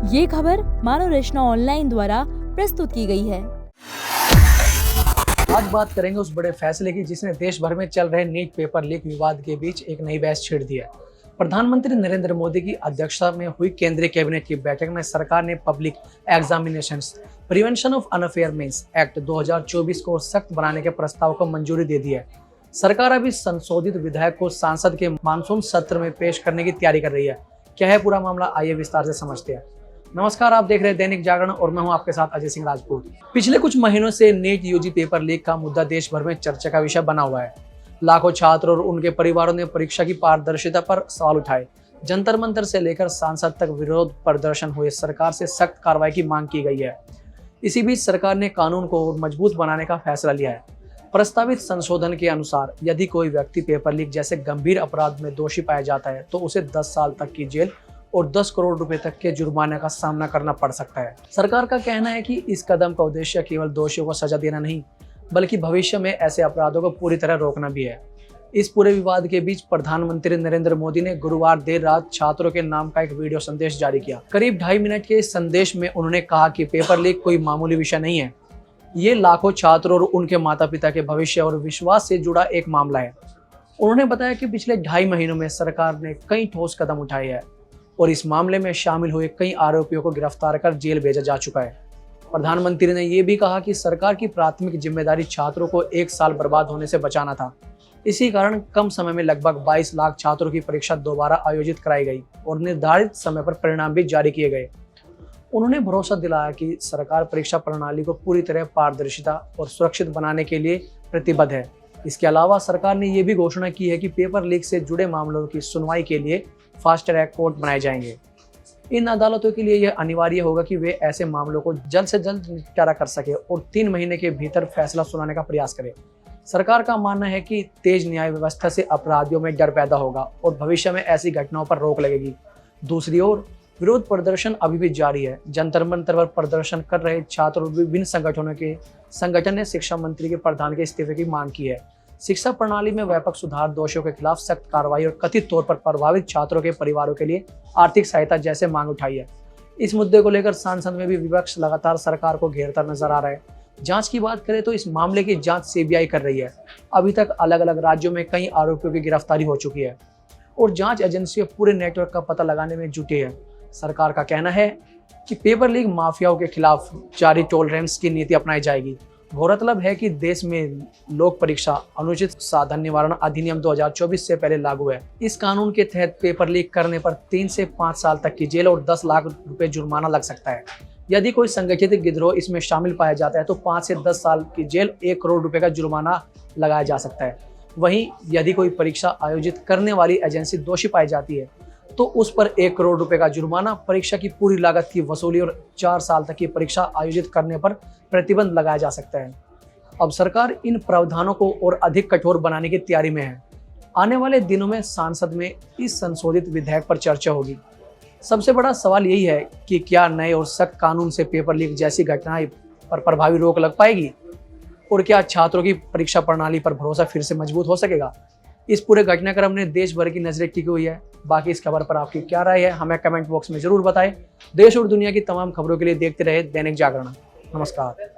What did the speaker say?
ये खबर मानव रचना ऑनलाइन द्वारा प्रस्तुत की गई है। आज बात करेंगे उस बड़े फैसले की जिसने देश भर में चल रहे नीट पेपर लीक विवाद के बीच एक नई बहस छेड़ दी है। प्रधानमंत्री नरेंद्र मोदी की अध्यक्षता में हुई केंद्रीय कैबिनेट की बैठक में सरकार ने public examinations prevention of unfair means act 2024 को सख्त बनाने के प्रस्ताव को मंजूरी दे दी है। सरकार अभी संशोधित विधेयक को संसद के मानसून सत्र में पेश करने की तैयारी कर रही है। क्या है पूरा मामला, आइए विस्तार से समझते हैं। नमस्कार, आप देख रहे हैं दैनिक जागरण और मैं हूं आपके साथ अजय सिंह राजपूत। पिछले कुछ महीनों से नीट यूजी पेपर लीक का मुद्दा देश भर में चर्चा का विषय बना हुआ है। लाखों छात्र और उनके परिवारों ने परीक्षा की पारदर्शिता पर सवाल उठाए। जंतर मंतर से लेकर सांसद तक विरोध प्रदर्शन हुए, सरकार से सख्त कार्रवाई की मांग की गई है। इसी बीच सरकार ने कानून को और मजबूत बनाने का फैसला लिया है। प्रस्तावित संशोधन के अनुसार यदि कोई व्यक्ति पेपर लीक जैसे गंभीर अपराध में दोषी पाया जाता है तो उसे 10 साल तक की जेल और 10 करोड़ रुपए तक के जुर्माने का सामना करना पड़ सकता है। सरकार का कहना है कि इस कदम का उद्देश्य केवल दोषियों को सजा देना नहीं, बल्कि भविष्य में ऐसे अपराधों को पूरी तरह रोकना भी है। इस पूरे विवाद के बीच प्रधानमंत्री नरेंद्र मोदी ने गुरुवार देर रात छात्रों के नाम का एक वीडियो संदेश जारी किया। करीब 2.5 मिनट के इस संदेश में उन्होंने कहा कि पेपर लीक कोई मामूली विषय नहीं है। ये लाखों छात्रों और उनके माता पिता के भविष्य और विश्वास से जुड़ा एक मामला है। उन्होंने बताया कि पिछले 2.5 महीनों में सरकार ने कई ठोस कदम उठाए हैं और इस मामले में शामिल हुए कई आरोपियों को गिरफ्तार कर जेल भेजा जा चुका है। प्रधानमंत्री ने यह भी कहा कि सरकार की प्राथमिक जिम्मेदारी छात्रों को 1 साल बर्बाद होने से बचाना था। इसी कारण कम समय में लगभग 22 लाख छात्रों की परीक्षा दोबारा आयोजित कराई गई और निर्धारित समय पर परिणाम भी जारी किए गए। उन्होंने भरोसा दिलाया कि सरकार परीक्षा प्रणाली को पूरी तरह पारदर्शिता और सुरक्षित बनाने के लिए प्रतिबद्ध है। इसके अलावा सरकार ने यह भी घोषणा की है कि पेपर लीक से जुड़े मामलों की सुनवाई के लिए फास्ट ट्रैक कोर्ट बनाए जाएंगे। इन अदालतों के लिए यह अनिवार्य होगा कि वे ऐसे मामलों को जल्द से जल्द निपटारा कर सके और 3 महीने के भीतर फैसला सुनाने का प्रयास करें। सरकार का मानना है कि तेज न्याय व्यवस्था से अपराधियों में डर पैदा होगा और भविष्य में ऐसी घटनाओं पर रोक लगेगी। दूसरी ओर विरोध प्रदर्शन अभी भी जारी है। जंतर मंतर पर प्रदर्शन कर रहे छात्र और विभिन्न संगठन ने शिक्षा मंत्री के प्रधान के इस्तीफे की मांग की है। शिक्षा प्रणाली में व्यापक सुधार, दोषियों के खिलाफ सख्त कार्रवाई और कथित तौर पर प्रभावित छात्रों के परिवारों के लिए आर्थिक सहायता जैसे मांग उठाई है। इस मुद्दे को लेकर संसद में भी विपक्ष लगातार सरकार को घेरता नजर आ रहा है। जांच की बात करें तो इस मामले की जांच सीबीआई कर रही है। अभी तक अलग अलग राज्यों में कई आरोपियों की गिरफ्तारी हो चुकी है और जांच एजेंसियां पूरे नेटवर्क का पता लगाने में जुटी है। सरकार का कहना है कि पेपर लीक माफियाओं के खिलाफ जारी टॉलरेंस की नीति अपनाई जाएगी। गौरतलब है कि देश में लोक परीक्षा अनुचित साधन निवारण अधिनियम 2024 से पहले लागू है। इस कानून के तहत पेपर लीक करने पर 3 से 5 साल तक की जेल और 10 लाख रुपए जुर्माना लग सकता है। यदि कोई संगठित गिरोह इसमें शामिल पाया जाता है तो 5 से 10 साल की जेल, 1 करोड़ रुपए का जुर्माना लगाया जा सकता है। वहीं यदि कोई परीक्षा आयोजित करने वाली एजेंसी दोषी पाई जाती है तो उस पर 1 करोड़ रुपए का जुर्माना, परीक्षा की पूरी लागत की वसूली और 4 साल तक की परीक्षा आयोजित करने पर प्रतिबंध लगाया जा सकता है। अब सरकार इन प्रावधानों को और अधिक कठोर बनाने की तैयारी में है। आने वाले दिनों में संसद में इस संशोधित विधेयक पर चर्चा होगी। सबसे बड़ा सवाल यही है कि क्या नए और सख्त कानून से पेपर लीक जैसी घटनाएं पर प्रभावी रोक लग पाएगी और क्या छात्रों की परीक्षा प्रणाली पर भरोसा फिर से मजबूत हो सकेगा। इस पूरे घटनाक्रम ने देश भर की नजरें टिकी हुई है। बाकी इस खबर पर आपकी क्या राय है, हमें कमेंट बॉक्स में जरूर बताएं। देश और दुनिया की तमाम खबरों के लिए देखते रहे दैनिक जागरण। नमस्कार।